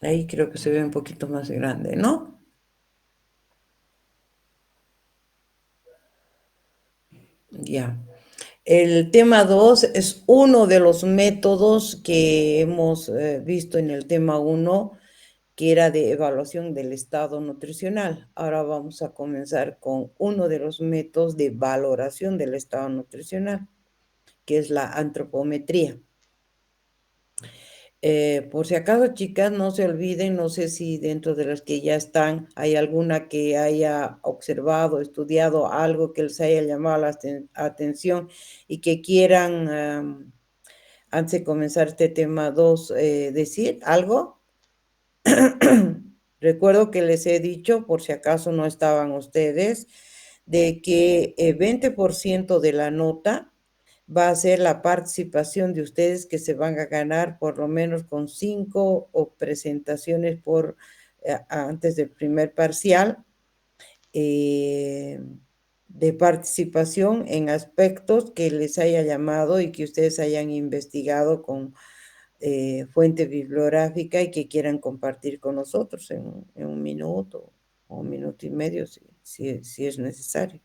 Ahí creo que se ve un poquito más grande, ¿no? Ya. El tema 2 es uno de los métodos que hemos visto en el tema uno, que era de evaluación del estado nutricional. Ahora vamos a comenzar con uno de los métodos de valoración del estado nutricional, que es la antropometría. Por si acaso, chicas, no se olviden, no sé si dentro de las que ya están hay alguna que haya observado, estudiado algo que les haya llamado la atención y que quieran, antes de comenzar este tema 2, decir algo. Recuerdo que les he dicho, por si acaso no estaban ustedes, de que el 20% de la nota va a ser la participación de ustedes, que se van a ganar por lo menos con 5 o presentaciones por antes del primer parcial, eh, de participación en aspectos que les haya llamado y que ustedes hayan investigado con fuente bibliográfica y que quieran compartir con nosotros en un minuto o un minuto y medio, si es necesario.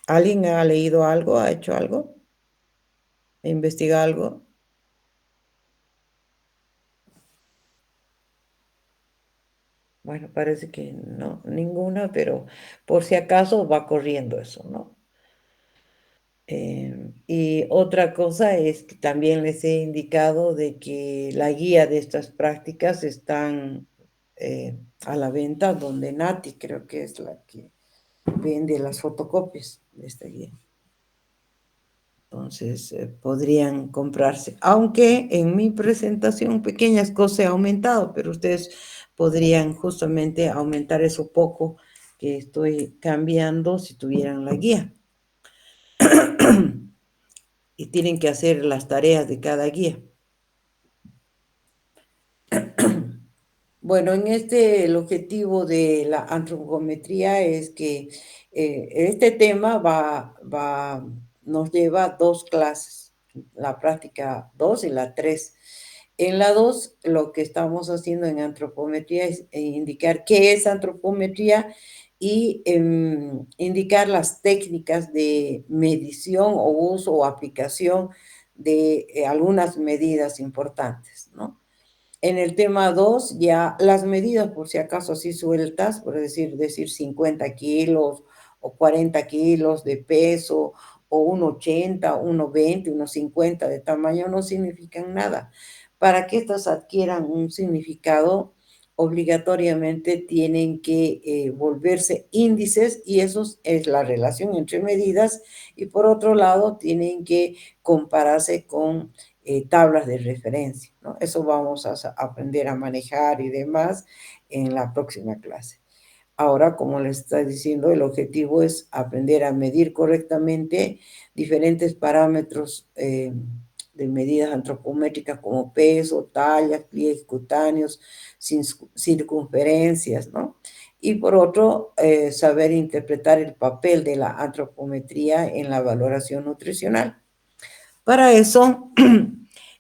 ¿Alguien ha leído algo, ha hecho algo, ha investigado algo? Bueno, parece que no, ninguna, pero por si acaso va corriendo eso, ¿no? Y otra cosa es que también les he indicado de que la guía de estas prácticas están a la venta, donde Nati creo que es la que vende las fotocopias de esta guía. Entonces, podrían comprarse, aunque en mi presentación pequeñas cosas he aumentado, pero ustedes podrían justamente aumentar eso poco que estoy cambiando si tuvieran la guía. Y tienen que hacer las tareas de cada guía. Bueno, en este el objetivo de la antropometría es que este tema nos lleva a dos clases, la práctica 2 y la 3. En la 2, lo que estamos haciendo en antropometría es indicar qué es antropometría y indicar las técnicas de medición o uso o aplicación de algunas medidas importantes, ¿no? En el tema 2 ya las medidas, por si acaso así sueltas, por decir 50 kilos o 40 kilos de peso o 1,80, 1,20, 1,50 de tamaño, no significan nada. Para que estas adquieran un significado, obligatoriamente tienen que volverse índices, y eso es la relación entre medidas, y por otro lado tienen que compararse con tablas de referencia, ¿no? Eso vamos a aprender a manejar y demás en la próxima clase. Ahora, como les está diciendo, el objetivo es aprender a medir correctamente diferentes parámetros de medidas antropométricas como peso, tallas, pliegues cutáneos, circunferencias, ¿no? Y por otro, saber interpretar el papel de la antropometría en la valoración nutricional. Para eso,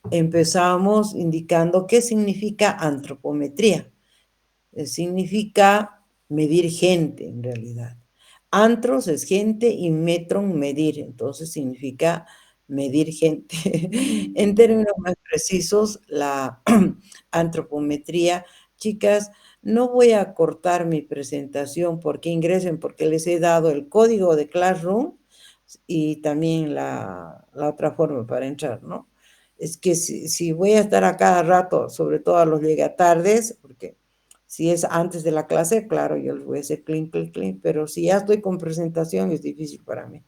empezamos indicando qué significa antropometría. Significa medir gente, en realidad. Antros es gente y metron medir, entonces significa medir gente. En términos más precisos, la antropometría, chicas, no voy a cortar mi presentación porque ingresen, porque les he dado el código de Classroom y también la otra forma para entrar, ¿no? Es que si voy a estar a cada rato, sobre todo a los llegatardes, porque si es antes de la clase, claro, yo les voy a hacer clean, clean, clean, pero si ya estoy con presentación es difícil para mí.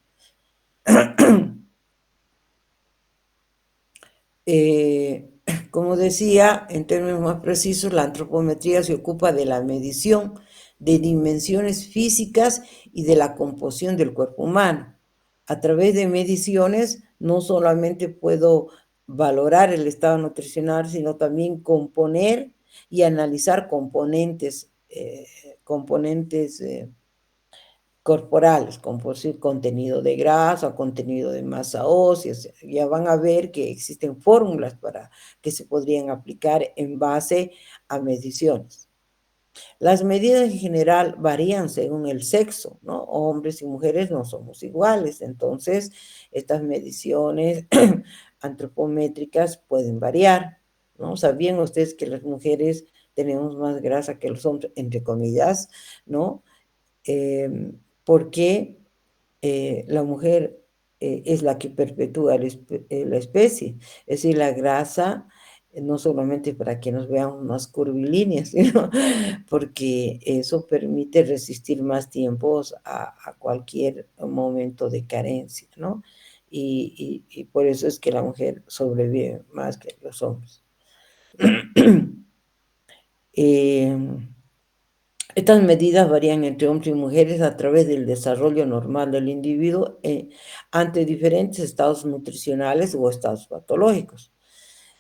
Eh, como decía, en términos más precisos, la antropometría se ocupa de la medición de dimensiones físicas y de la composición del cuerpo humano. A través de mediciones no solamente puedo valorar el estado nutricional, sino también componer y analizar componentes corporales, como por decir contenido de grasa, contenido de masa ósea. Ya van a ver que existen fórmulas para que se podrían aplicar en base a mediciones. Las medidas en general varían según el sexo, ¿no? Hombres y mujeres no somos iguales, entonces estas mediciones antropométricas pueden variar, ¿no? ¿Sabían ustedes que las mujeres tenemos más grasa que los hombres, entre comillas, ¿no? Porque la mujer es la que perpetúa la especie. Es decir, la grasa, no solamente para que nos veamos más curvilíneas, sino porque eso permite resistir más tiempos a cualquier momento de carencia, ¿no? Y por eso es que la mujer sobrevive más que los hombres. eh, Estas medidas varían entre hombres y mujeres a través del desarrollo normal del individuo ante diferentes estados nutricionales o estados patológicos.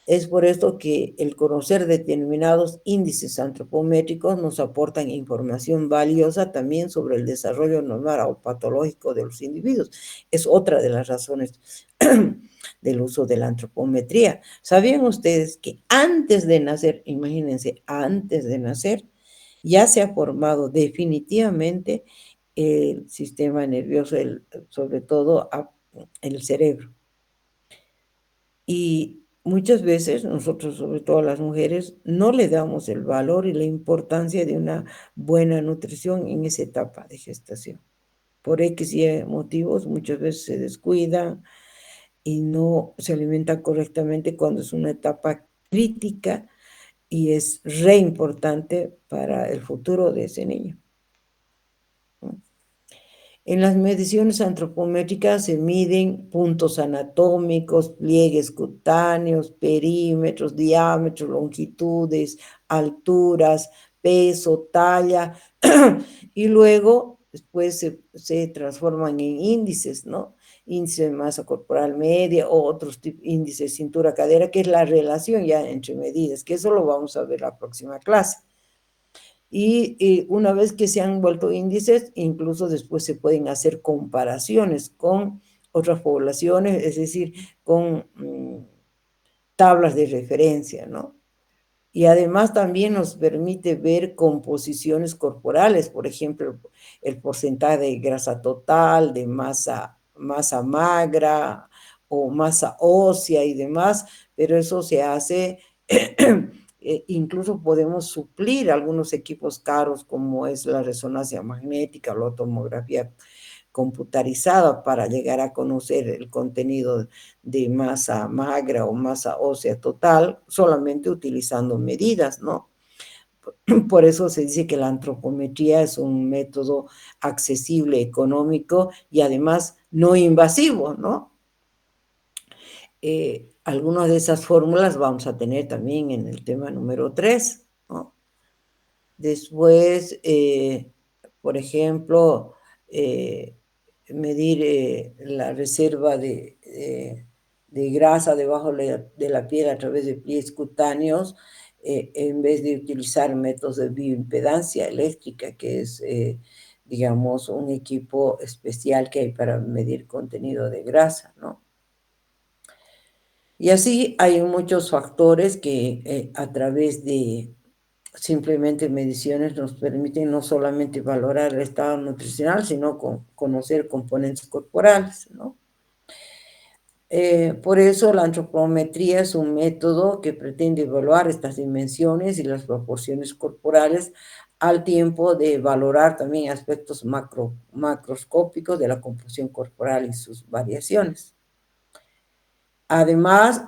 Es por esto que el conocer determinados índices antropométricos nos aportan información valiosa también sobre el desarrollo normal o patológico de los individuos. Es otra de las razones del uso de la antropometría. ¿Sabían ustedes que antes de nacer, imagínense, antes de nacer, ya se ha formado definitivamente el sistema nervioso, sobre todo el cerebro? Y muchas veces nosotros, sobre todo las mujeres, no le damos el valor y la importancia de una buena nutrición en esa etapa de gestación. Por X y motivos, muchas veces se descuidan y no se alimentan correctamente cuando es una etapa crítica y es re importante para el futuro de ese niño. En las mediciones antropométricas se miden puntos anatómicos, pliegues cutáneos, perímetros, diámetros, longitudes, alturas, peso, talla, y luego después se transforman en índices, ¿no? Índice de masa corporal media o otros tipos, índice de cintura-cadera, que es la relación ya entre medidas, que eso lo vamos a ver la próxima clase. Y una vez que se han vuelto índices, incluso después se pueden hacer comparaciones con otras poblaciones, es decir, con tablas de referencia, ¿no? Y además también nos permite ver composiciones corporales, por ejemplo, el porcentaje de grasa total, de masa magra o masa ósea y demás, pero eso se hace, incluso podemos suplir algunos equipos caros como es la resonancia magnética o la tomografía computarizada para llegar a conocer el contenido de masa magra o masa ósea total solamente utilizando medidas, ¿no? Por eso se dice que la antropometría es un método accesible, económico y además no invasivo, ¿no? Algunas de esas fórmulas vamos a tener también en el tema número 3, ¿no? Después, por ejemplo, medir la reserva de grasa debajo de la piel a través de pliegues cutáneos, en vez de utilizar métodos de bioimpedancia eléctrica, que es, digamos, un equipo especial que hay para medir contenido de grasa, ¿no? Y así hay muchos factores que a través de simplemente mediciones nos permiten no solamente valorar el estado nutricional, sino conocer componentes corporales, ¿no? Por eso la antropometría es un método que pretende evaluar estas dimensiones y las proporciones corporales al tiempo de valorar también aspectos macroscópicos de la composición corporal y sus variaciones. Además,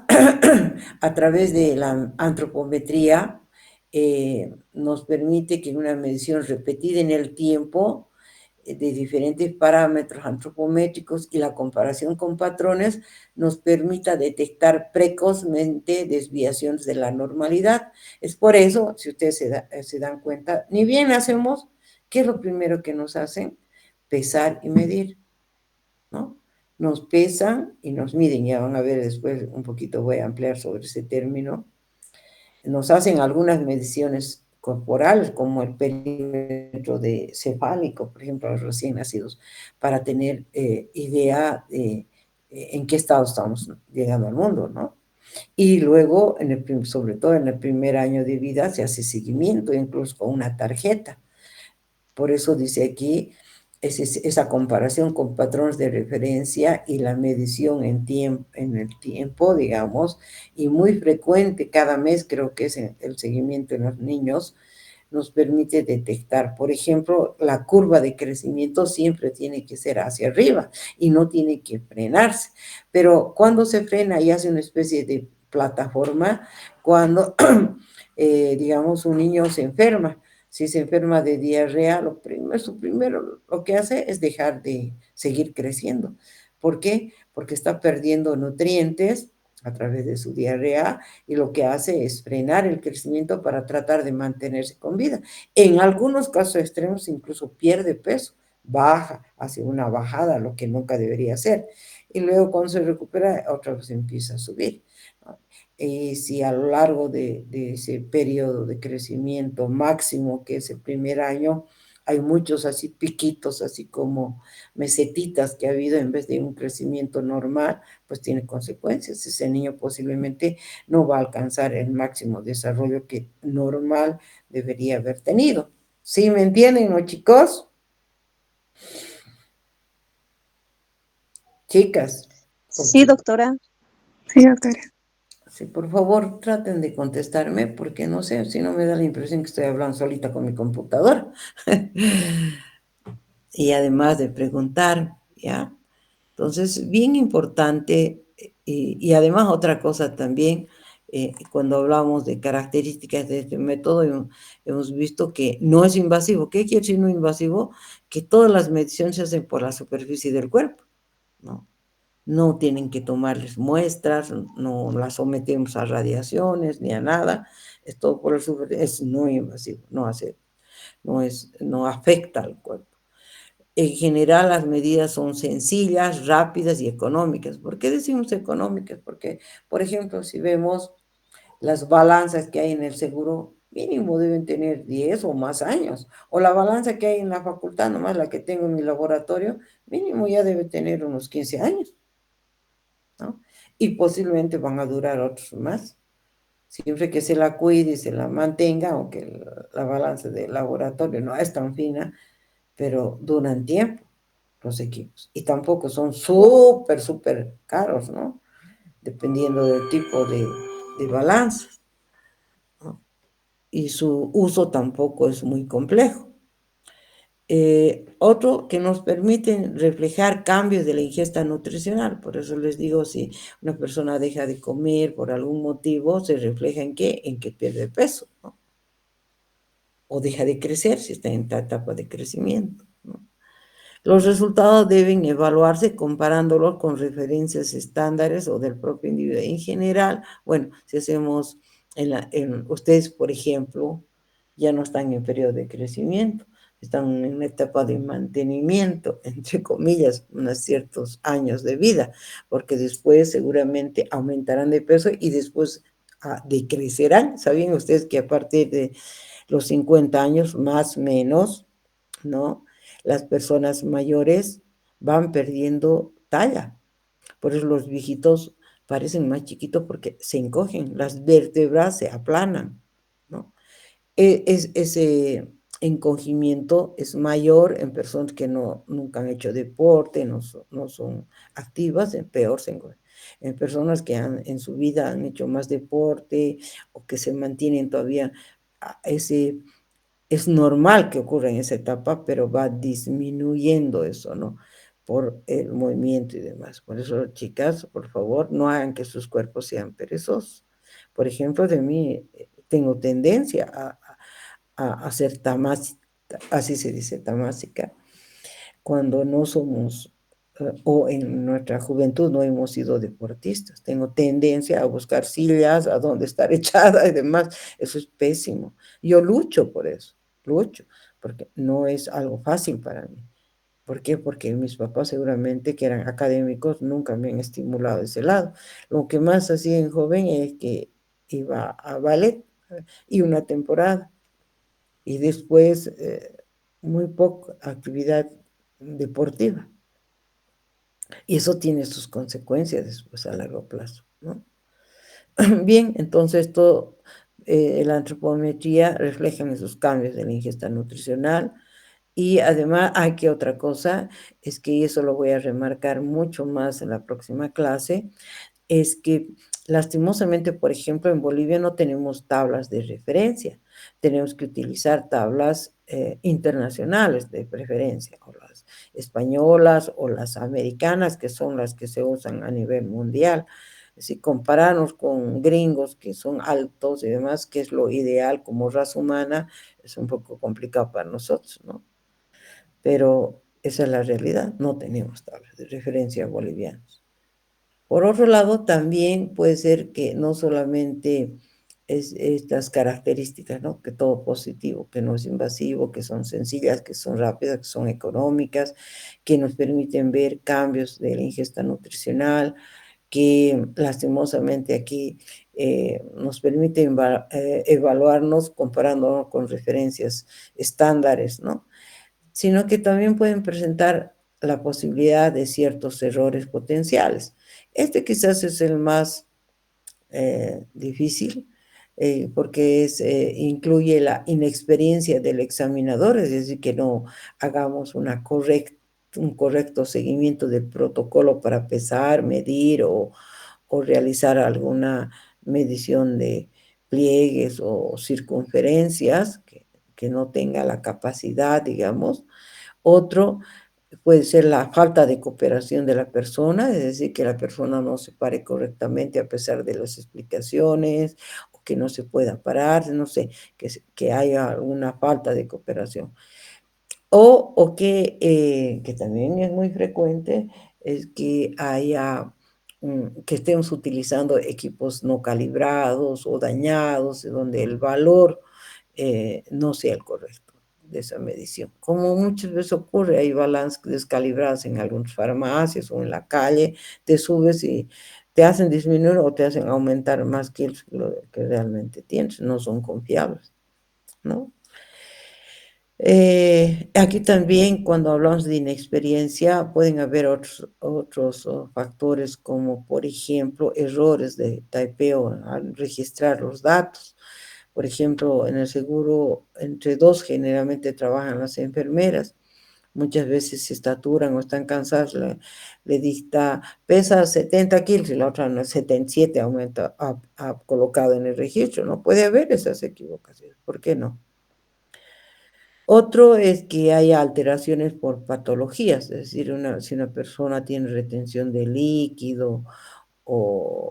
a través de la antropometría, nos permite que una medición repetida en el tiempo de diferentes parámetros antropométricos y la comparación con patrones nos permita detectar precozmente desviaciones de la normalidad. Es por eso, si ustedes se dan cuenta, ni bien hacemos, ¿qué es lo primero que nos hacen? Pesar y medir, ¿no? Nos pesan y nos miden, ya van a ver después un poquito, voy a ampliar sobre ese término. Nos hacen algunas mediciones corporal, como el perímetro de cefálico, por ejemplo, a los recién nacidos, para tener idea de en qué estado estamos llegando al mundo, ¿no? Y luego, sobre todo en el primer año de vida, se hace seguimiento, incluso con una tarjeta. Por eso dice aquí esa comparación con patrones de referencia y la medición en el tiempo, digamos, y muy frecuente cada mes, creo que es el seguimiento en los niños, nos permite detectar. Por ejemplo, la curva de crecimiento siempre tiene que ser hacia arriba y no tiene que frenarse. Pero cuando se frena y hace una especie de plataforma, cuando, digamos, un niño se enferma. Si se enferma de diarrea, su primero lo que hace es dejar de seguir creciendo. ¿Por qué? Porque está perdiendo nutrientes a través de su diarrea y lo que hace es frenar el crecimiento para tratar de mantenerse con vida. En algunos casos extremos incluso pierde peso, baja, hace una bajada, lo que nunca debería hacer. Y luego cuando se recupera, otra vez empieza a subir, ¿no? Y si a lo largo de ese periodo de crecimiento máximo, que es el primer año, hay muchos así piquitos, así como mesetitas que ha habido en vez de un crecimiento normal, pues tiene consecuencias. Ese niño posiblemente no va a alcanzar el máximo desarrollo que normal debería haber tenido. ¿Sí me entienden, no, chicos? Chicas, Sí, doctora. Sí, doctora. sí, por favor, traten de contestarme porque no sé, si no me da la impresión que estoy hablando solita con mi computadora. Y además de preguntar, ¿ya? Entonces, bien importante, y además otra cosa también, cuando hablamos de características de este método, hemos visto que no es invasivo. ¿Qué quiere decir no invasivo? Que todas las mediciones se hacen por la superficie del cuerpo, ¿no? No tienen que tomarles muestras, no las sometemos a radiaciones ni a nada, es todo por la superficie, es no invasivo, no afecta al cuerpo. En general, las medidas son sencillas, rápidas y económicas. ¿Por qué decimos económicas? Porque, por ejemplo, si vemos las balanzas que hay en el seguro, mínimo deben tener 10 o más años. O la balanza que hay en la facultad, nomás la que tengo en mi laboratorio, mínimo ya debe tener unos 15 años, ¿no? Y posiblemente van a durar otros más. Siempre que se la cuide y se la mantenga, aunque la balanza del laboratorio no es tan fina, pero duran tiempo los equipos. Y tampoco son súper caros, ¿no? Dependiendo del tipo de balanzas, ¿no? Y su uso tampoco es muy complejo. Otro que nos permite reflejar cambios de la ingesta nutricional. Por eso les digo, si una persona deja de comer por algún motivo, se refleja en qué? En que pierde peso, ¿no? O deja de crecer si está en esta etapa de crecimiento, ¿no? Los resultados deben evaluarse comparándolos con referencias estándares o del propio individuo. En general, bueno, si hacemos, ustedes, por ejemplo, ya no están en periodo de crecimiento, están en una etapa de mantenimiento, entre comillas, unos ciertos años de vida, porque después seguramente aumentarán de peso y después decrecerán. ¿Sabían ustedes que a partir de los 50 años, más o menos, ¿no? Las personas mayores van perdiendo talla. Por eso los viejitos parecen más chiquitos porque se encogen, las vértebras se aplanan, ¿no? Ese encogimiento es mayor en personas que nunca han hecho deporte, no son activas, peor se encogen. En personas que en su vida han hecho más deporte o que se mantienen todavía ese es normal que ocurra en esa etapa, pero va disminuyendo eso, ¿no? Por el movimiento y demás. Por eso, chicas, por favor, no hagan que sus cuerpos sean perezosos. Por ejemplo, de mí tengo tendencia a ser tamásica, así se dice, tamásica, cuando no somos, o en nuestra juventud no hemos sido deportistas. Tengo tendencia a buscar sillas, a dónde estar echada y demás. Eso es pésimo. Yo lucho por eso, lucho, porque no es algo fácil para mí. ¿Por qué? Porque mis papás seguramente que eran académicos nunca me han estimulado ese lado. Lo que más hacía en joven es que iba a ballet y una temporada. y después muy poca actividad deportiva. Y eso tiene sus consecuencias después a largo plazo, ¿no? Bien, entonces todo, la antropometría refleja esos cambios de la ingesta nutricional y además hay que otra cosa, es que eso lo voy a remarcar mucho más en la próxima clase, es que lastimosamente, por ejemplo, en Bolivia no tenemos tablas de referencia, tenemos que utilizar tablas internacionales de preferencia, o las españolas o las americanas, que son las que se usan a nivel mundial. Si compararnos con gringos que son altos y demás, que es lo ideal como raza humana, es un poco complicado para nosotros, ¿no? Pero esa es la realidad, no tenemos tablas de referencia bolivianas. Por otro lado, también puede ser que no solamente es estas características, ¿no? Que todo positivo, que no es invasivo, que son sencillas, que son rápidas, que son económicas, que nos permiten ver cambios de la ingesta nutricional, que lastimosamente aquí nos permite evaluarnos comparándonos con referencias estándares, ¿no? Sino que también pueden presentar la posibilidad de ciertos errores potenciales. Este quizás es el más difícil porque incluye la inexperiencia del examinador, es decir, que no hagamos un correcto seguimiento del protocolo para pesar, medir o realizar alguna medición de pliegues o circunferencias que no tenga la capacidad, digamos. Otro puede ser la falta de cooperación de la persona, es decir, que la persona no se pare correctamente a pesar de las explicaciones, o que no se pueda parar, no sé, que haya alguna falta de cooperación. O que también es muy frecuente, es que haya, que estemos utilizando equipos no calibrados o dañados, donde el valor no sea el correcto de esa medición. Como muchas veces ocurre, hay balanzas descalibradas en algunas farmacias o en la calle, te subes y te hacen disminuir o te hacen aumentar más que lo que realmente tienes, no son confiables, ¿no? Aquí también, cuando hablamos de inexperiencia, pueden haber otros factores como, por ejemplo, errores de typeo al registrar los datos. Por ejemplo, en el seguro, entre dos generalmente trabajan las enfermeras. Muchas veces se estaturan o están cansadas, le dicta, pesa 70 kilos y la otra no, 77 aumenta, ha colocado en el registro. No puede haber esas equivocaciones. ¿Por qué no? Otro es que haya alteraciones por patologías, es decir, si una persona tiene retención de líquido o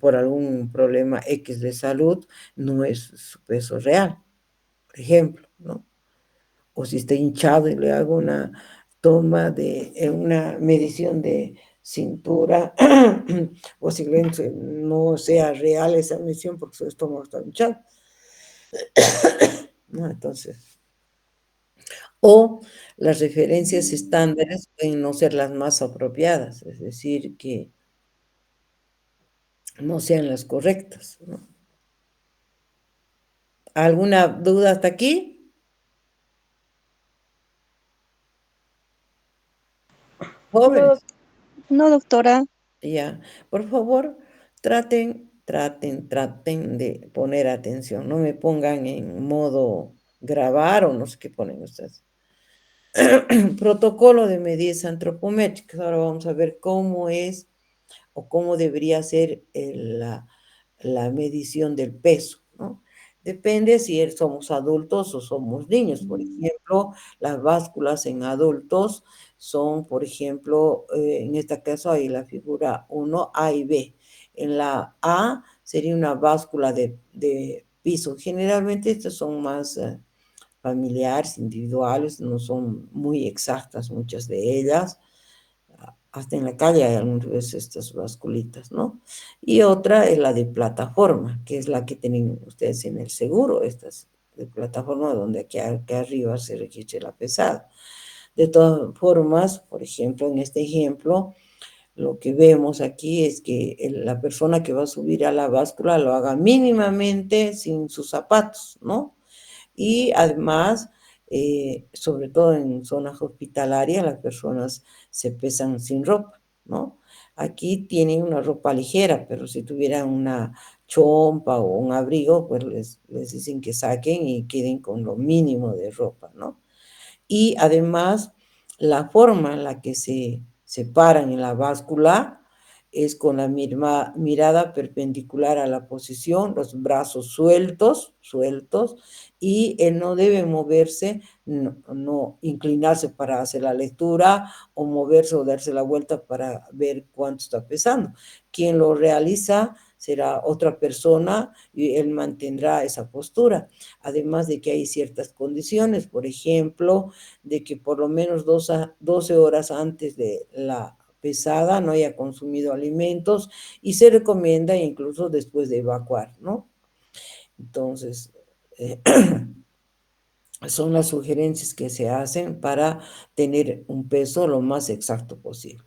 por algún problema X de salud, no es su peso real, por ejemplo, ¿no? O si está hinchado y le hago una una medición de cintura, posiblemente no sea real esa medición porque su estómago está hinchado, ¿no? Entonces, o las referencias estándares pueden no ser las más apropiadas, es decir, que no sean las correctas, ¿no? ¿Alguna duda hasta aquí? No, Jóvenes, no, doctora. ya. Por favor, traten de poner atención. No me pongan en modo grabar o no sé qué ponen ustedes. Protocolo de medidas antropométricas. Ahora vamos a ver cómo es o cómo debería ser la medición del peso, ¿no? Depende si somos adultos o somos niños. Por ejemplo, las básculas en adultos son, por ejemplo, en este caso hay la figura 1, A y B. En la A sería una báscula de piso. Generalmente estas son más familiares, individuales, no son muy exactas muchas de ellas. Hasta en la calle hay algunas veces estas basculitas, ¿no? Y otra es la de plataforma, que es la que tienen ustedes en el seguro, estas de plataforma donde aquí arriba se registra la pesada. De todas formas, por ejemplo, en este ejemplo, lo que vemos aquí es que la persona que va a subir a la báscula lo haga mínimamente sin sus zapatos, ¿no? Y además, sobre todo en zonas hospitalarias, las personas se pesan sin ropa, ¿no? Aquí tienen una ropa ligera, pero si tuvieran una chompa o un abrigo, pues les dicen que saquen y queden con lo mínimo de ropa, ¿no? Y además, la forma en la que se paran en la báscula es con la mirada perpendicular a la posición, los brazos sueltos, y él no debe moverse, no inclinarse para hacer la lectura o moverse o darse la vuelta para ver cuánto está pesando. Quien lo realiza será otra persona y él mantendrá esa postura. Además de que hay ciertas condiciones, por ejemplo, de que por lo menos 12 horas antes de la pesada no haya consumido alimentos y se recomienda incluso después de evacuar, ¿no? Entonces, eh, son las sugerencias que se hacen para tener un peso lo más exacto posible.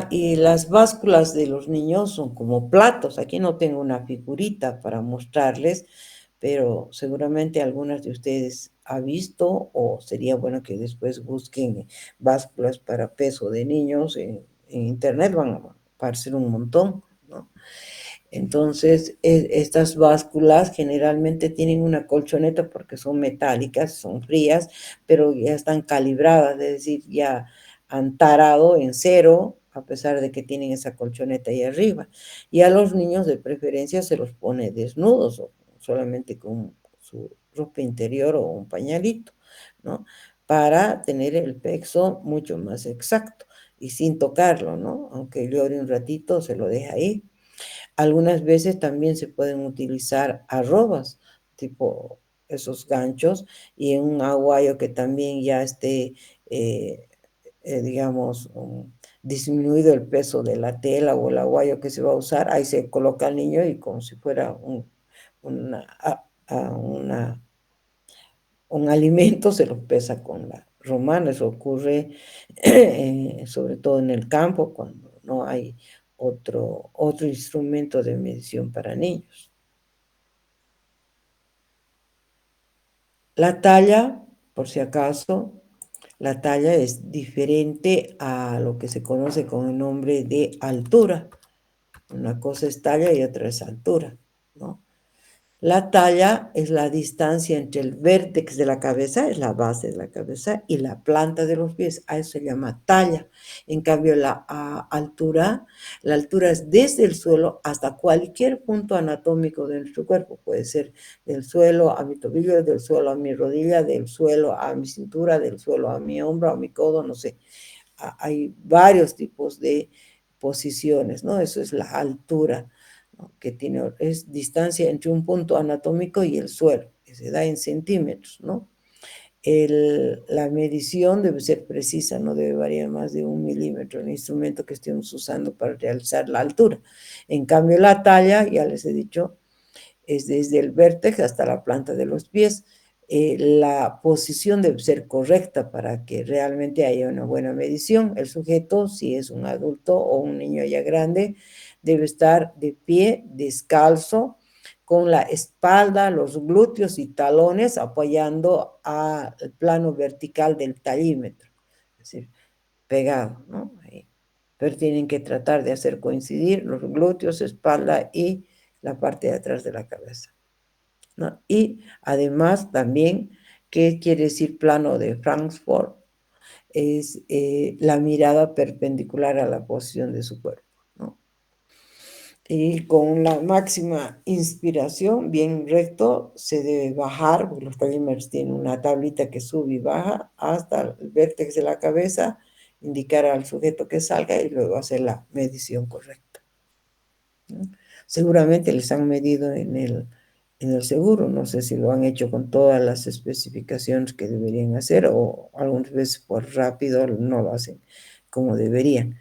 Y las básculas de los niños son como platos. Aquí no tengo una figurita para mostrarles, pero seguramente algunas de ustedes ha visto o sería bueno que después busquen básculas para peso de niños en internet, van a aparecer un montón, ¿no? Entonces, estas básculas generalmente tienen una colchoneta porque son metálicas, son frías, pero ya están calibradas, es decir, ya han tarado en cero, a pesar de que tienen esa colchoneta ahí arriba. Y a los niños de preferencia se los pone desnudos o solamente con su ropa interior o un pañalito, ¿no? Para tener el peso mucho más exacto y sin tocarlo, ¿no? Aunque llore un ratito, se lo deja ahí. Algunas veces también se pueden utilizar arrobas, tipo esos ganchos, y en un aguayo que también ya esté, eh, digamos, disminuido el peso de la tela o el aguayo que se va a usar, ahí se coloca al niño y como si fuera una, un alimento se lo pesa con la romana. Eso ocurre sobre todo en el campo cuando no hay otro instrumento de medición para niños. La talla, por si acaso, la talla es diferente a lo que se conoce con el nombre de altura. Una cosa es talla y otra es altura, ¿no? La talla es la distancia entre el vértex de la cabeza, es la base de la cabeza, y la planta de los pies. A eso se llama talla. En cambio, la altura es desde el suelo hasta cualquier punto anatómico de nuestro cuerpo. Puede ser del suelo a mi tobillo, del suelo a mi rodilla, del suelo a mi cintura, del suelo a mi hombro, a mi codo, no sé. Hay varios tipos de posiciones, ¿no? Eso es la altura, ¿no? Que es distancia entre un punto anatómico y el suelo, que se da en centímetros, ¿no? La medición debe ser precisa, no debe variar más de 1 milímetro el instrumento que estemos usando para realizar la altura. En cambio, la talla, ya les he dicho, es desde el vértex hasta la planta de los pies. La posición debe ser correcta para que realmente haya una buena medición. El sujeto, si es un adulto o un niño ya grande, debe estar de pie, descalzo, con la espalda, los glúteos y talones apoyando al plano vertical del tallímetro, es decir, pegado, ¿no? Ahí. Pero tienen que tratar de hacer coincidir los glúteos, espalda y la parte de atrás de la cabeza, ¿no? Y además también, ¿qué quiere decir plano de Frankfurt? Es la mirada perpendicular a la posición de su cuerpo, ¿no? Y con la máxima inspiración, bien recto, se debe bajar, porque los tallímetros tienen una tablita que sube y baja hasta el vértex de la cabeza, indicar al sujeto que salga y luego hacer la medición correcta, ¿no? Seguramente les han medido en el seguro, no sé si lo han hecho con todas las especificaciones que deberían hacer o algunas veces por rápido no lo hacen como deberían.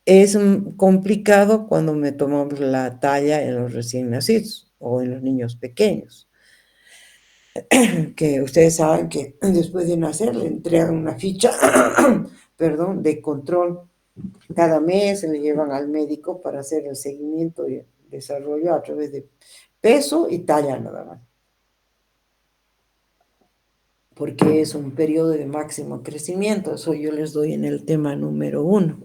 Es complicado cuando me tomamos la talla en los recién nacidos o en los niños pequeños, que ustedes saben que después de nacer le entregan una ficha, perdón, de control. Cada mes se le llevan al médico para hacer el seguimiento y desarrollo a través de peso y talla nada más. porque es un periodo de máximo crecimiento. Eso yo les doy en el tema número 1.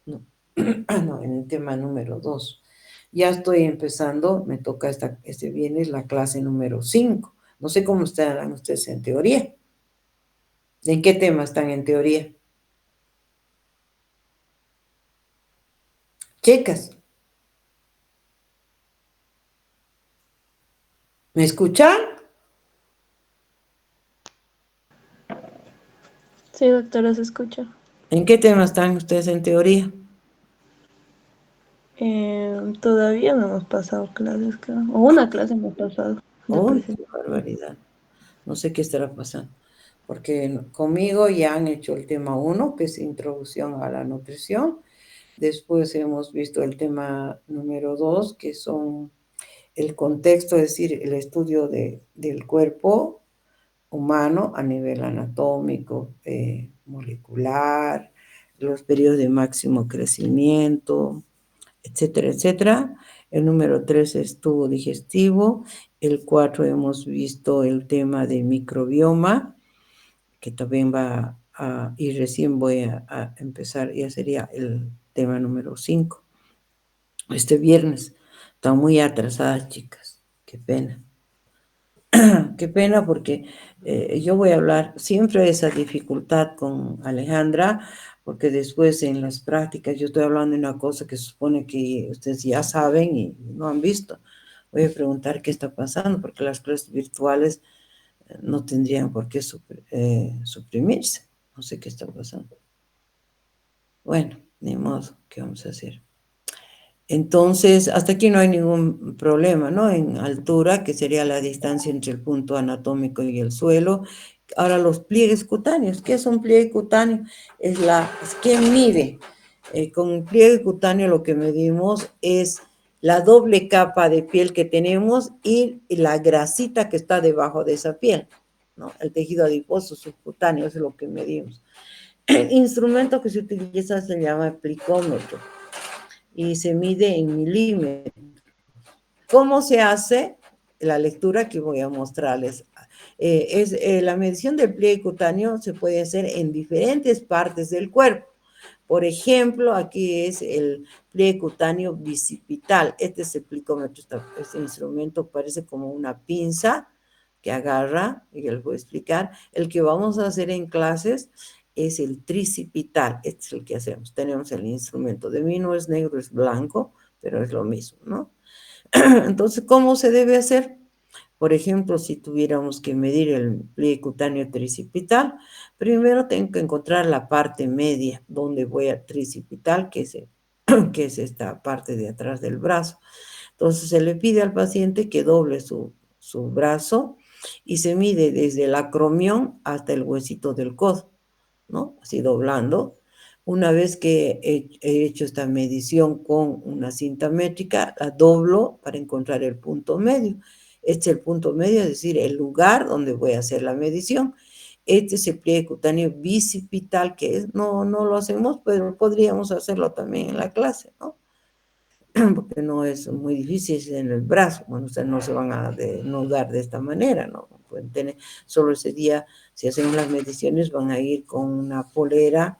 No, no, en el tema número 2. Ya estoy empezando, me toca este viernes la clase número 5. No sé cómo estarán ustedes en teoría. ¿En qué tema están en teoría? Chicas, ¿me escuchan? Sí, doctora, se escucha. ¿En qué tema están ustedes en teoría? Todavía no hemos pasado clases, creo. O una clase hemos pasado de ¡Uy, qué presentación. barbaridad! No sé qué estará pasando. Porque conmigo ya han hecho el tema 1, que es introducción a la nutrición. Después hemos visto el tema número 2, que son el contexto, es decir, el estudio del cuerpo humano a nivel anatómico, molecular, los periodos de máximo crecimiento, etcétera, etcétera. El número 3 es tubo digestivo. El 4 hemos visto el tema de microbioma, que también va a, y recién voy a empezar, ya sería el tema número 5. Este viernes. Están muy atrasadas, chicas. Qué pena. Qué pena porque yo voy a hablar siempre de esa dificultad con Alejandra, porque después en las prácticas yo estoy hablando de una cosa que supone que ustedes ya saben y no han visto. Voy a preguntar qué está pasando, porque las clases virtuales no tendrían por qué suprimirse. No sé qué está pasando. Bueno, ni modo, ¿qué vamos a hacer? Entonces, hasta aquí no hay ningún problema, ¿no? En altura, que sería la distancia entre el punto anatómico y el suelo. Ahora, los pliegues cutáneos. ¿Qué es un pliegue cutáneo? ¿Quién mide? Con el pliegue cutáneo lo que medimos es la doble capa de piel que tenemos y la grasita que está debajo de esa piel, ¿no? El tejido adiposo subcutáneo es lo que medimos. El instrumento que se utiliza se llama plicómetro y se mide en milímetros. ¿Cómo se hace? La lectura que voy a mostrarles. La medición del pliegue cutáneo se puede hacer en diferentes partes del cuerpo. Por ejemplo, aquí es el pliegue cutáneo bicipital. Este es el plicómetro. Este instrumento parece como una pinza que agarra, y les voy a explicar. El que vamos a hacer en clases es el tricipital. Este es el que hacemos. Tenemos el instrumento. De mí no es negro, es blanco, pero es lo mismo, ¿no? Entonces, ¿cómo se debe hacer? Por ejemplo, si tuviéramos que medir el pliegue cutáneo tricipital, primero tengo que encontrar la parte media donde voy a tricipital, que es esta parte de atrás del brazo. Entonces, se le pide al paciente que doble su brazo y se mide desde el acromión hasta el huesito del codo, ¿no? Así doblando. Una vez que he hecho esta medición con una cinta métrica, la doblo para encontrar el punto medio. Este es el punto medio, es decir, el lugar donde voy a hacer la medición. Este es el pliegue cutáneo bicipital, no lo hacemos, pero podríamos hacerlo también en la clase, ¿no? Porque no es muy difícil en el brazo. Bueno, ustedes no se van a desnudar de esta manera, ¿no? Pueden tener, solo ese día, si hacemos las mediciones, van a ir con una polera,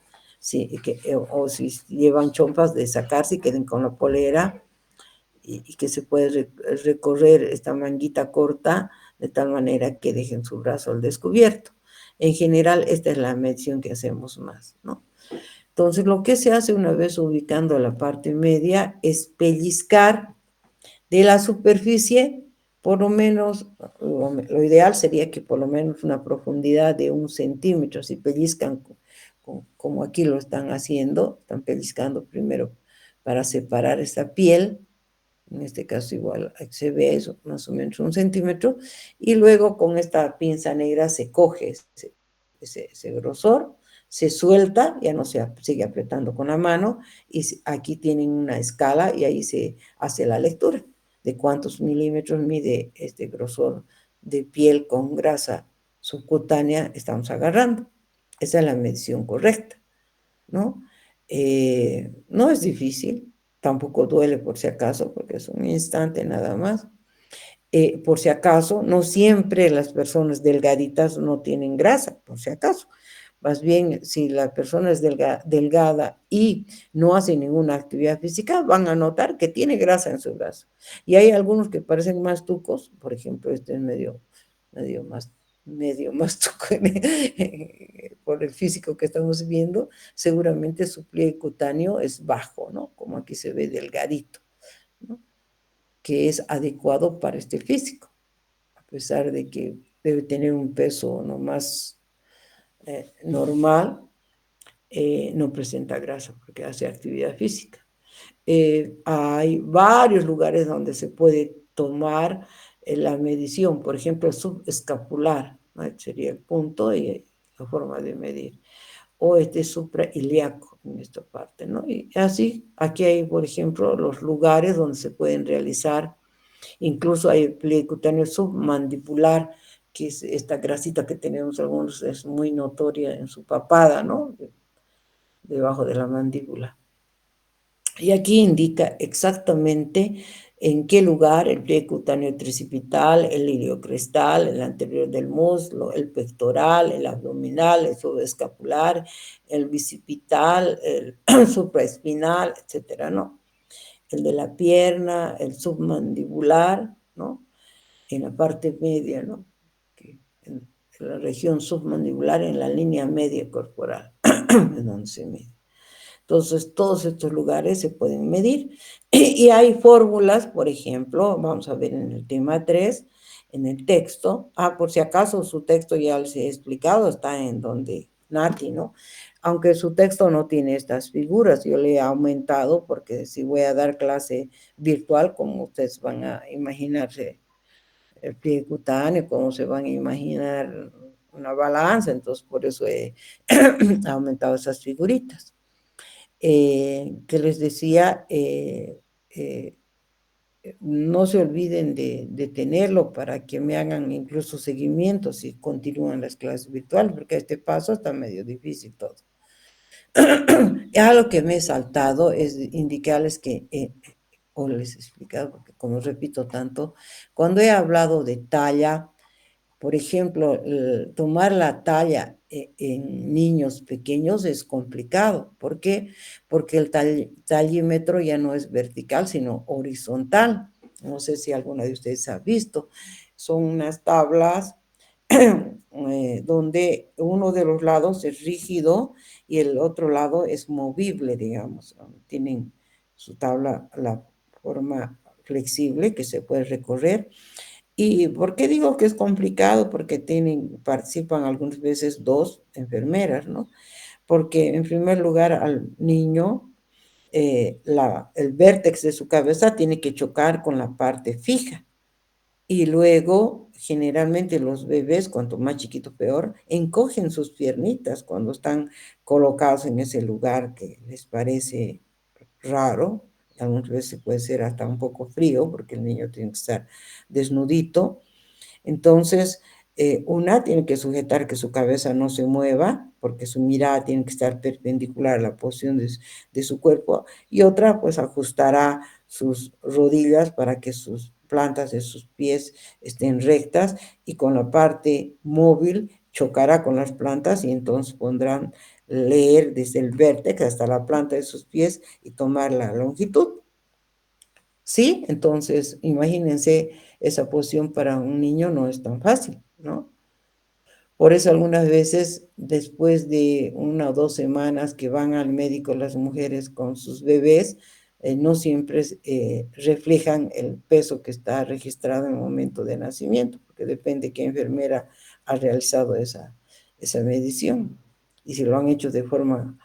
o si llevan chompas de sacarse y queden con la polera, y que se puede recorrer esta manguita corta de tal manera que dejen su brazo al descubierto. En general, esta es la medición que hacemos más, ¿no? Entonces, lo que se hace una vez ubicando la parte media es pellizcar de la superficie, por lo menos, lo ideal sería que por lo menos una profundidad de 1 centímetro, si pellizcan como aquí lo están haciendo, están pellizcando primero para separar esta piel, en este caso igual se ve eso, más o menos 1 centímetro, y luego con esta pinza negra se coge ese grosor, se suelta, ya no se sigue apretando con la mano, y aquí tienen una escala y ahí se hace la lectura de cuántos milímetros mide este grosor de piel con grasa subcutánea estamos agarrando. Esa es la medición correcta, ¿no? No es difícil, tampoco duele por si acaso, porque es un instante nada más. Por si acaso, no siempre las personas delgaditas no tienen grasa, por si acaso. Más bien, si la persona es delgada y no hace ninguna actividad física, van a notar que tiene grasa en su brazo. Y hay algunos que parecen más tucos, por ejemplo, este es medio más tuco por el físico que estamos viendo, seguramente su pliegue cutáneo es bajo, ¿no? Como aquí se ve delgadito, ¿no? Que es adecuado para este físico, a pesar de que debe tener un peso nomás normal, no presenta grasa porque hace actividad física. Hay varios lugares donde se puede tomar la medición, por ejemplo, el subescapular, ¿no? Sería el punto y la forma de medir, o este suprailíaco en esta parte, ¿no? Y así, aquí hay, por ejemplo, los lugares donde se pueden realizar, incluso hay el pliegue cutáneo submandibular, que es esta grasita que tenemos algunos, es muy notoria en su papada, ¿no? Debajo de la mandíbula. Y aquí indica exactamente en qué lugar el pliegue cutáneo tricipital, el iliocrestal, el anterior del muslo, el pectoral, el abdominal, el subescapular, el bicipital, el supraespinal, etcétera, ¿no? El de la pierna, el submandibular, ¿no? En la parte media, ¿no? En la región submandibular, en la línea media corporal, es donde se mide. Entonces, todos estos lugares se pueden medir. Y hay fórmulas, por ejemplo, vamos a ver en el tema 3, en el texto. Por si acaso su texto ya les he explicado, está en donde Nati, ¿no? Aunque su texto no tiene estas figuras, yo le he aumentado porque si voy a dar clase virtual, como ustedes van a imaginarse el pliegue cutáneo, como se van a imaginar una balanza, entonces por eso he aumentado esas figuritas. Que les decía, no se olviden de tenerlo para que me hagan incluso seguimiento si continúan las clases virtuales, porque a este paso está medio difícil todo. Ya lo que me he saltado es indicarles que, o les he explicado, porque como repito tanto, cuando he hablado de talla, por ejemplo, tomar la talla en niños pequeños es complicado. ¿Por qué? Porque el tallímetro ya no es vertical, sino horizontal. No sé si alguna de ustedes ha visto. Son unas tablas donde uno de los lados es rígido y el otro lado es movible, digamos. Tienen su tabla, la forma flexible que se puede recorrer. ¿Y por qué digo que es complicado? Porque participan algunas veces dos enfermeras, ¿no? Porque en primer lugar al niño, el vértex de su cabeza tiene que chocar con la parte fija. Y luego, generalmente los bebés, cuanto más chiquito peor, encogen sus piernitas cuando están colocados en ese lugar que les parece raro. Algunas veces puede ser hasta un poco frío porque el niño tiene que estar desnudito. Entonces, una tiene que sujetar que su cabeza no se mueva, porque su mirada tiene que estar perpendicular a la posición de su cuerpo, y otra pues ajustará sus rodillas para que sus plantas de sus pies estén rectas, y con la parte móvil chocará con las plantas y entonces pondrán leer desde el vértex hasta la planta de sus pies y tomar la longitud. ¿Sí? Entonces, imagínense, esa posición para un niño no es tan fácil, ¿no? Por eso algunas veces, después de 1 o 2 semanas que van al médico las mujeres con sus bebés, no siempre reflejan el peso que está registrado en el momento de nacimiento, porque depende qué enfermera ha realizado esa medición y si lo han hecho de forma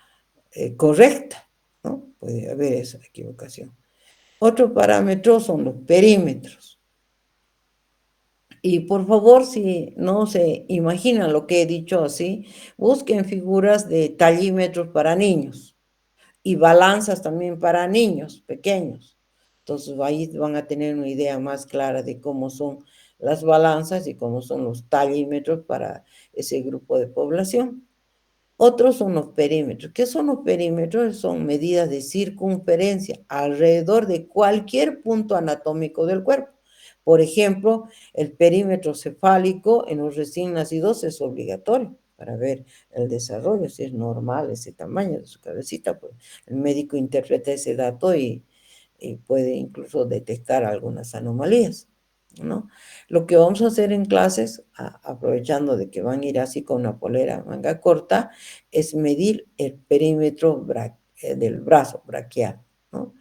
correcta, ¿no? Puede haber esa equivocación. Otro parámetro son los perímetros. Y por favor, si no se imaginan lo que he dicho así, busquen figuras de tallímetros para niños y balanzas también para niños pequeños. Entonces ahí van a tener una idea más clara de cómo son las balanzas y cómo son los tallímetros para ese grupo de población. Otros son los perímetros. ¿Qué son los perímetros? Son medidas de circunferencia alrededor de cualquier punto anatómico del cuerpo. Por ejemplo, el perímetro cefálico en los recién nacidos es obligatorio para ver el desarrollo, si es normal ese tamaño de su cabecita, pues el médico interpreta ese dato y puede incluso detectar algunas anomalías, ¿no? Lo que vamos a hacer en clases, aprovechando de que van a ir así con una polera manga corta, es medir el perímetro del brazo braquial, ¿no?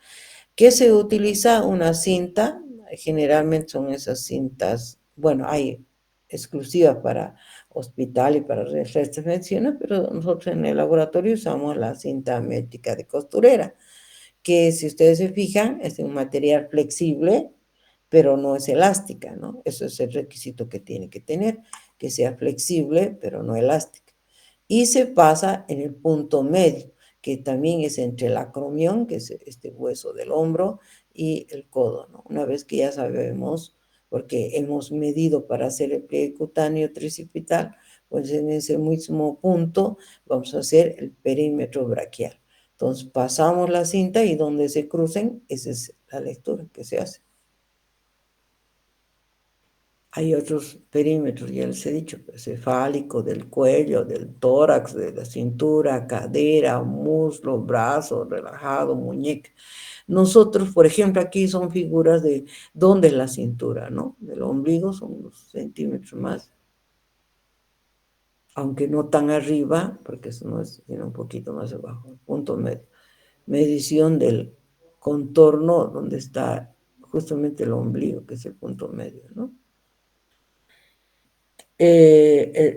¿Qué se utiliza? Una cinta, generalmente son esas cintas, bueno, hay exclusivas para hospital y para el resto de medicina, pero nosotros en el laboratorio usamos la cinta métrica de costurera, que si ustedes se fijan es un material flexible, pero no es elástica, ¿no? Eso es el requisito que tiene que tener, que sea flexible, pero no elástica. Y se pasa en el punto medio, que también es entre el acromión, que es este hueso del hombro, y el codo, ¿no? Una vez que ya sabemos, porque hemos medido para hacer el pliegue cutáneo tricipital, pues en ese mismo punto vamos a hacer el perímetro braquial. Entonces pasamos la cinta y donde se crucen, esa es la lectura que se hace. Hay otros perímetros, ya les he dicho, cefálico, del cuello, del tórax, de la cintura, cadera, muslo, brazo, relajado, muñeca. Nosotros, por ejemplo, aquí son figuras de dónde es la cintura, ¿no? Del ombligo son unos centímetros más, aunque no tan arriba, porque eso no es, sino un poquito más abajo, punto medio. Medición del contorno donde está justamente el ombligo, que es el punto medio, ¿no?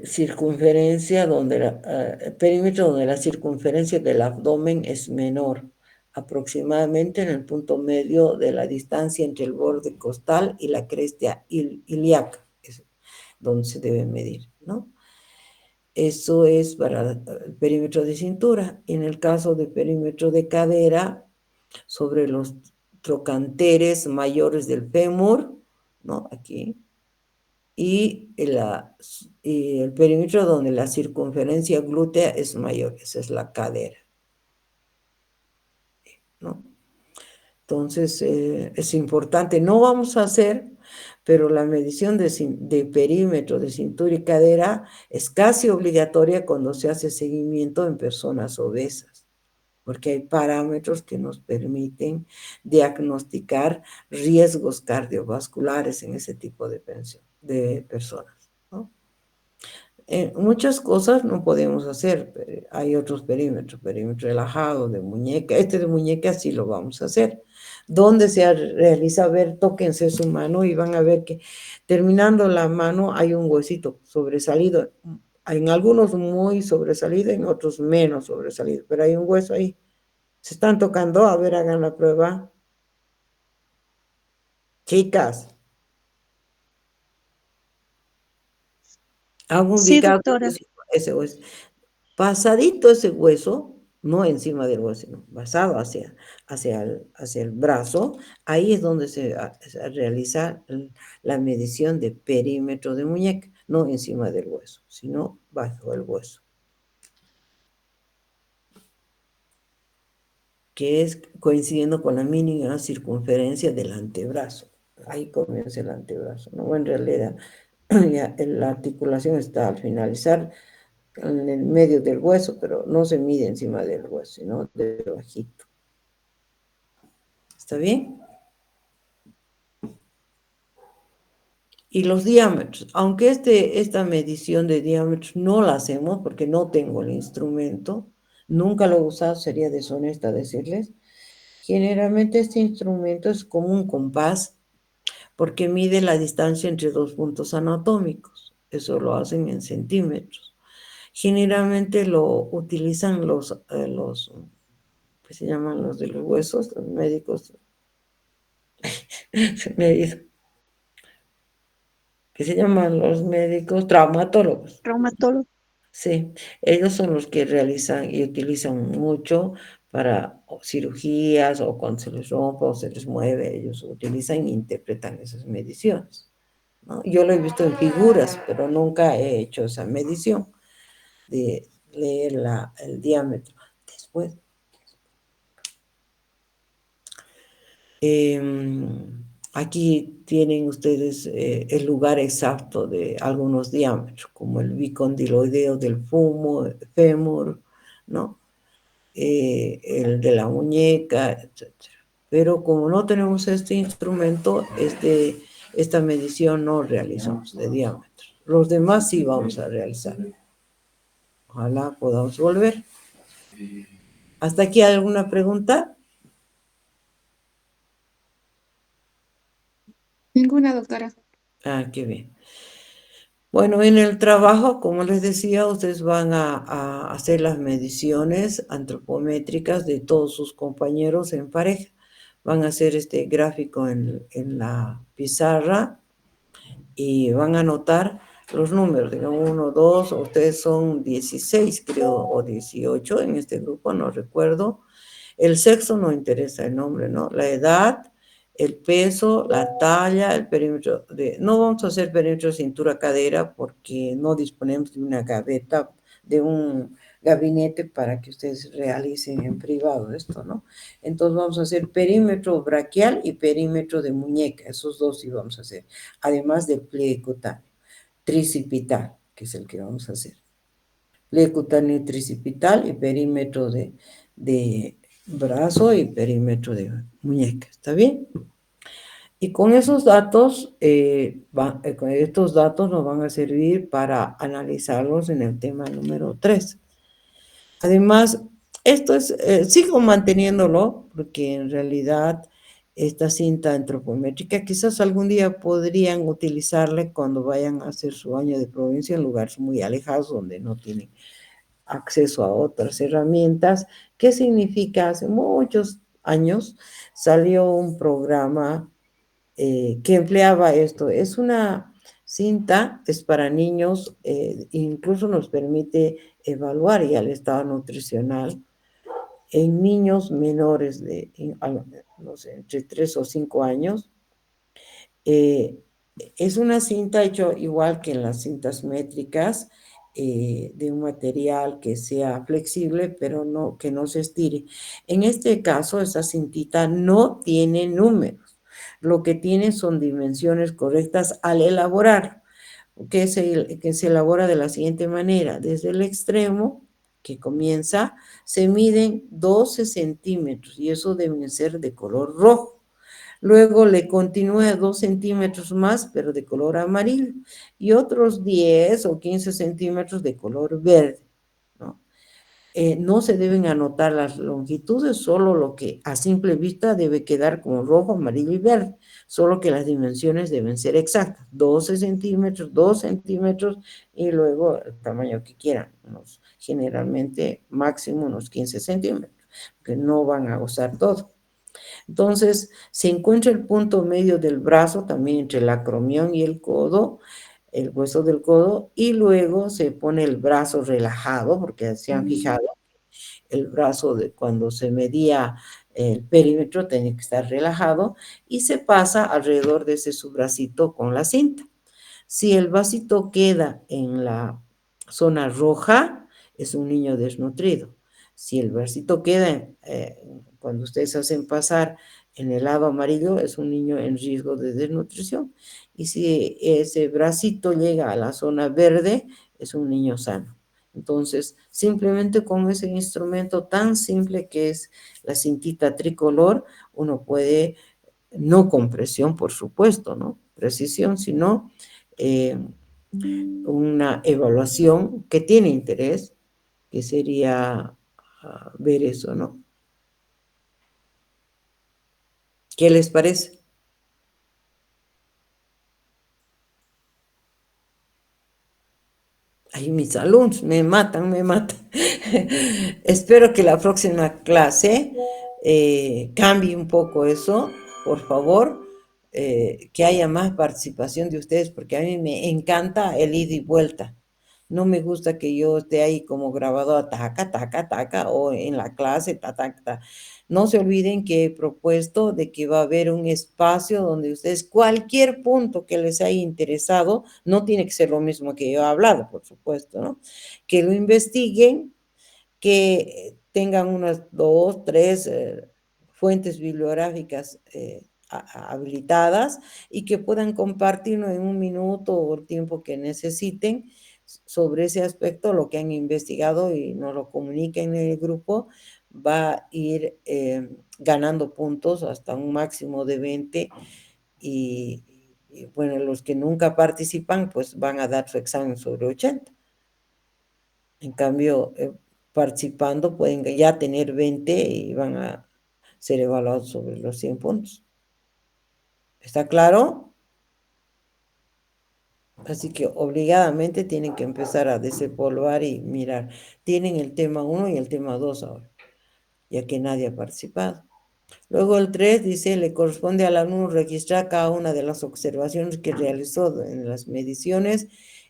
Circunferencia donde perímetro donde la circunferencia del abdomen es menor, aproximadamente en el punto medio de la distancia entre el borde costal y la cresta ilíaca, es donde se debe medir, ¿no? Eso es para el perímetro de cintura. En el caso de perímetro de cadera, sobre los trocanteres mayores del fémur, ¿no? Aquí, y el perímetro donde la circunferencia glútea es mayor, esa es la cadera, ¿no? Entonces, es importante, no vamos a hacer, pero la medición de perímetro de cintura y cadera es casi obligatoria cuando se hace seguimiento en personas obesas, porque hay parámetros que nos permiten diagnosticar riesgos cardiovasculares en ese tipo de personas, ¿no? Muchas cosas no podemos hacer, hay otros perímetros, perímetro relajado, de muñeca, este de muñeca sí lo vamos a hacer. ¿Dónde se realiza? A ver, tóquense su mano y van a ver que terminando la mano hay un huesito sobresalido, en algunos muy sobresalido, en otros menos sobresalido, pero hay un hueso ahí. Se están tocando, a ver, hagan la prueba. Chicas, ¿han Sí, ubicado doctora. ese hueso? Pasadito ese hueso, no encima del hueso, sino pasado hacia el brazo, ahí es donde se realiza la medición de perímetro de muñeca, no encima del hueso, sino bajo el hueso, que es coincidiendo con la mínima circunferencia del antebrazo. Ahí comienza el antebrazo, ¿no? En realidad, ya la articulación está al finalizar en el medio del hueso, pero no se mide encima del hueso, sino debajito. ¿Está bien? Y los diámetros, aunque esta medición de diámetros no la hacemos porque no tengo el instrumento, nunca lo he usado, sería deshonesta decirles. Generalmente este instrumento es como un compás porque mide la distancia entre dos puntos anatómicos. Eso lo hacen en centímetros. Generalmente lo utilizan ¿qué se llaman los de los huesos? Los médicos, se me ha ido, ¿qué se llaman los médicos? Traumatólogos. Traumatólogo. Sí, ellos son los que realizan y utilizan mucho para cirugías o cuando se les rompe o se les mueve, ellos utilizan e interpretan esas mediciones, ¿no? Yo lo he visto en figuras, pero nunca he hecho esa medición de leer el diámetro. Después, Aquí tienen ustedes el lugar exacto de algunos diámetros, como el bicondiloideo del fémur, ¿no? El de la muñeca, etcétera. Pero como no tenemos este instrumento, esta medición no realizamos de diámetro. Los demás sí vamos a realizar. Ojalá podamos volver. ¿Hasta aquí alguna pregunta? Ninguna, doctora. Ah, qué bien. Bueno, en el trabajo, como les decía, ustedes van a hacer las mediciones antropométricas de todos sus compañeros en pareja. Van a hacer este gráfico en la pizarra y van a anotar los números, digamos 1, 2, ustedes son 16, creo, o 18 en este grupo, no recuerdo. El sexo no interesa el nombre, ¿no? La edad, el peso, la talla, el perímetro de... No vamos a hacer perímetro de cintura-cadera porque no disponemos de una gaveta, de un gabinete para que ustedes realicen en privado esto, ¿no? Entonces vamos a hacer perímetro braquial y perímetro de muñeca, esos dos sí vamos a hacer, además del pliegue cutáneo, tricipital, que es el que vamos a hacer. Pliegue cutáneo tricipital y perímetro de brazo y perímetro de muñeca, ¿está bien? Y con esos datos, con estos datos nos van a servir para analizarlos en el tema número 3. Además, esto es, sigo manteniéndolo, porque en realidad esta cinta antropométrica quizás algún día podrían utilizarla cuando vayan a hacer su año de provincia en lugares muy alejados donde no tienen acceso a otras herramientas. ¿Qué significa? Hace muchos años salió un programa que empleaba esto. Es una cinta, es para niños, incluso nos permite evaluar ya el estado nutricional en niños menores de, no sé, entre 3 o 5 años. Eh, es una cinta hecha igual que en las cintas métricas, de un material que sea flexible, pero no, que no se estire. En este caso, esa cintita no tiene números. Lo que tiene son dimensiones correctas al elaborar, que se elabora de la siguiente manera. Desde el extremo que comienza, se miden 12 centímetros y eso debe ser de color rojo. Luego le continúa 2 centímetros más, pero de color amarillo, y otros 10 o 15 centímetros de color verde, ¿no? No se deben anotar las longitudes, solo lo que a simple vista debe quedar como rojo, amarillo y verde, solo que las dimensiones deben ser exactas, 12 centímetros, 2 centímetros y luego el tamaño que quieran, generalmente máximo unos 15 centímetros, que no van a usar todo. Entonces, se encuentra el punto medio del brazo, también entre el acromión y el codo, el hueso del codo, y luego se pone el brazo relajado, porque se han fijado, el brazo de cuando se medía el perímetro tenía que estar relajado, y se pasa alrededor de ese subbracito con la cinta. Si el vasito queda en la zona roja, es un niño desnutrido. Si el vasito queda, cuando ustedes hacen pasar en el lado amarillo, es un niño en riesgo de desnutrición. Y si ese bracito llega a la zona verde, es un niño sano. Entonces, simplemente con ese instrumento tan simple que es la cintita tricolor, uno puede, no con presión, por supuesto, ¿no? Precisión, sino eh, una evaluación que tiene interés, que sería ver eso, ¿no? ¿Qué les parece? Ay, mis alumnos me matan, me matan. Espero que la próxima clase cambie un poco eso, por favor, que haya más participación de ustedes, porque a mí me encanta el ida y vuelta. No me gusta que yo esté ahí como grabado a taca, taca, taca, o en la clase, ta, ta, ta. No se olviden que he propuesto de que va a haber un espacio donde ustedes, cualquier punto que les haya interesado, no tiene que ser lo mismo que yo he hablado, por supuesto, ¿no? Que lo investiguen, que tengan unas 2, 3 fuentes bibliográficas habilitadas y que puedan compartirnos en un minuto o el tiempo que necesiten sobre ese aspecto, lo que han investigado y nos lo comuniquen en el grupo, va a ir ganando puntos hasta un máximo de 20 y bueno, los que nunca participan pues van a dar su examen sobre 80. En cambio, participando pueden ya tener 20 y van a ser evaluados sobre los 100 puntos. ¿Está claro? Así que obligadamente tienen que empezar a desempolvar y mirar. Tienen el tema 1 y el tema 2 ahora, ya que nadie ha participado. Luego el 3 dice, le corresponde al alumno registrar cada una de las observaciones que realizó en las mediciones,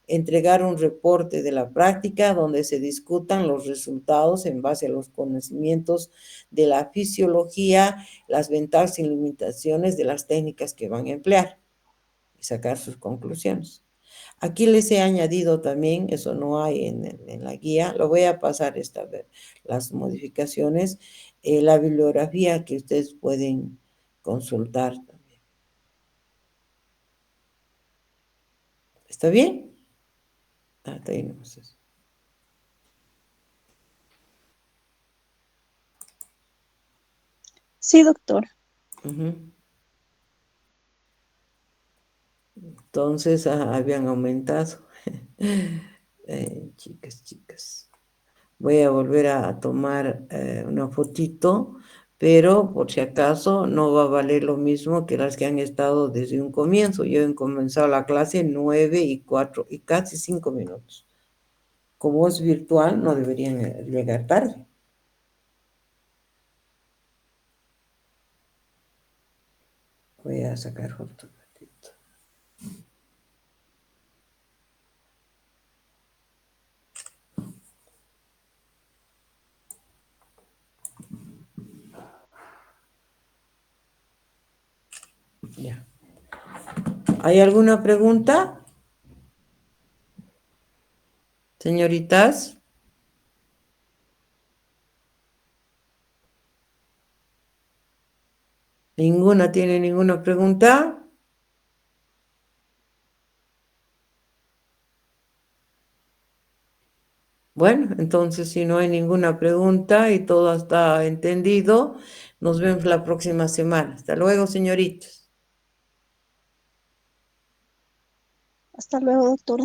entregar un reporte de la práctica donde se discutan los resultados en base a los conocimientos de la fisiología, las ventajas y limitaciones de las técnicas que van a emplear y sacar sus conclusiones. Aquí les he añadido también, eso no hay en la guía, lo voy a pasar esta vez, las modificaciones, la bibliografía que ustedes pueden consultar también. ¿Está bien? Está ahí nomás eso. Sí, doctora. Entonces, habían aumentado. Chicas. Voy a volver a tomar una fotito, pero por si acaso no va a valer lo mismo que las que han estado desde un comienzo. Yo he comenzado la clase 9:04 y casi 5 minutos. Como es virtual, no deberían llegar tarde. Voy a sacar foto. Ya. ¿Hay alguna pregunta? Señoritas. ¿Ninguna tiene ninguna pregunta? Bueno, entonces si no hay ninguna pregunta y todo está entendido, nos vemos la próxima semana. Hasta luego, señoritas. Hasta luego, doctora.